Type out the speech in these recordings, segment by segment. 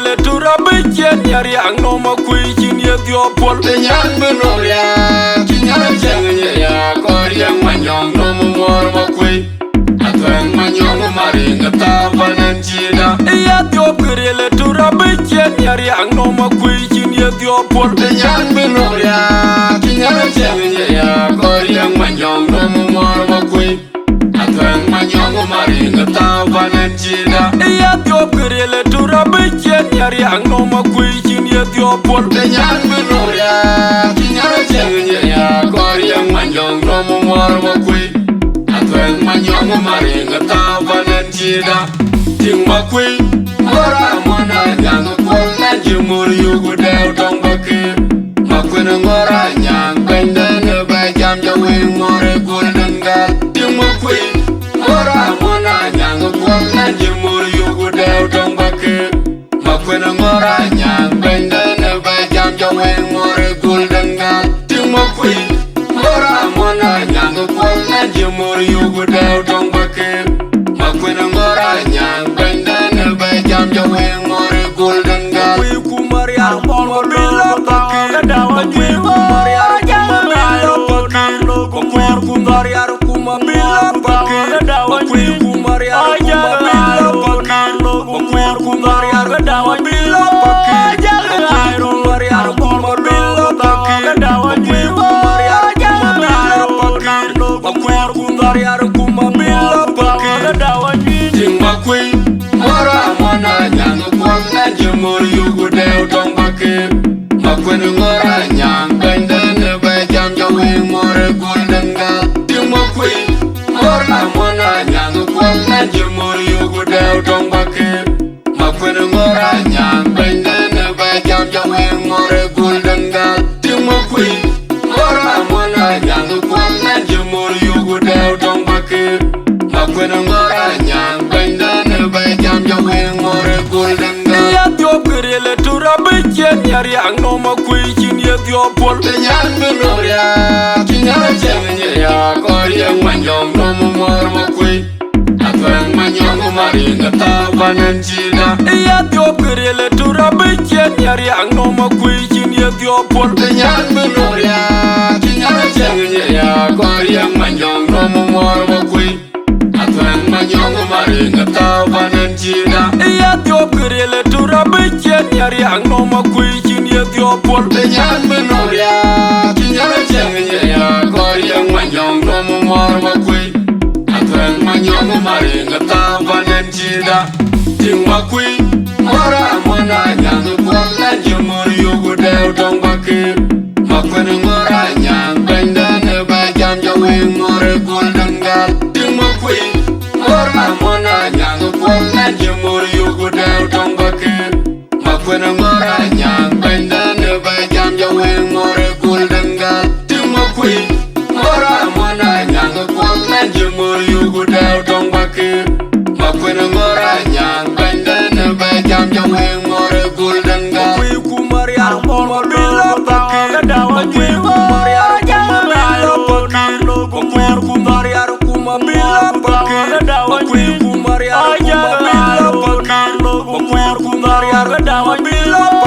le tura bichen yari angno makui chin ye diopol te nyang benoria kinyang cheng ya koryang manyong no mor makui atwang manyong maringa tabanan chida ya diop kre le tura bichen yari angno makui chin ye diopol te nyang benoria kinyang cheng ya koryang manyong no mor makui atwang manyong maringa tabanan chida ya diop kre le tura bichen yari angno makui chin ye diopol te nyang benoria kinyang cheng ya koryang manyong no mor makui atwang manyong maringa tabanan chida ting makui ora mona nyang pol na jumur yugo del dong bakir makui ngora nyang benda ne ba jam jawe more golden gal ting makui ora mona nyang pol na jumur yugo del dong bakir makui ngora nyang benda ne ba jam jawe more golden gal ting makui ora mona nyang pol na jumur yugo del dong bakir makui ngora nyang benda ne ba jam jawe more golden gal kui kumaria mol bila pakir kui kumaria kumamila pakir kui kumaria kumamila pakir kui kumaria kumamila pakir kui kumaria kumamila pakir kui kumaria kumamila pakir kui kumaria kumamila pakir kui kumaria kumamila pakir ting makui ora mona nyang pol na jumur yugo del dong bakir makui ngora nyang benda ne ba jam jawe more golden gal ting makui ora mona nyang pol na jumur yugo del dong bakir makui ngora nyang benda ne ba jam jawe more golden gal ting makui ora mona nyang pol na jumur yugo del dong bakir makui ngora nyang benda ne ba jam jawe more golden gal ya diop kre le tura bichen yari angno makui chin ye diopol te nyang benoria kinyang cheng ya koryang manyong no mor makui atwang manyong maringa tabanan chida ya diop kre le tura bichen yari angno makui chin ye diopol te nyang benoria kinyang cheng ya koryang manyong no mor makui atwang manyong maringa tabanan chida ya diop kre le tura bichen yari angno makui chin ye diopol te nyang benoria kinyang cheng ya koryang manyong no mor makui atwang manyong maringa tabanan chida ting makui ora mona nyang pol na jumur yugo del dong bakir makui ngora nyang benda ne ba jam jawe more golden gal ting makui ora mona nyang pol na jumur yugo del dong bakir makui ngora nyang benda ne ba jam jawe more golden gal ting makui ora mona nyang pol na jumur yugo del dong bakir makui ngora nyang benda ne ba jam jawe more golden gal kui kumaria kumamila pakir kui kumaria kumamila pakir kui kumaria kumamila pakir kui kumaria kumamila pakir kui kumaria kumamila pakir kui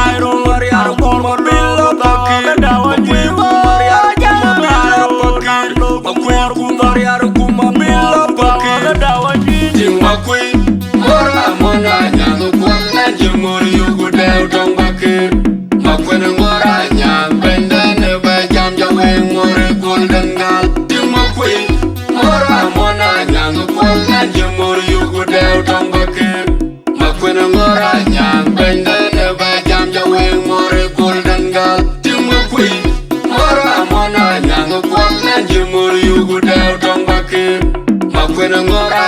kumaria kumamila pakir kui kumaria kumamila pakir kui kumaria kumamila pakir ting makui ora mona nyang pol na jumur yugo del dong bakir makui ngora nyang benda ne ba jam jawe more golden gal ting makui ora mona nyang pol na jumur yugo del dong bakir makui ngora nyang benda ne ba jam jawe more golden gal ting makui ora mona nyang pol na jumur yugo del dong bakir makui ngora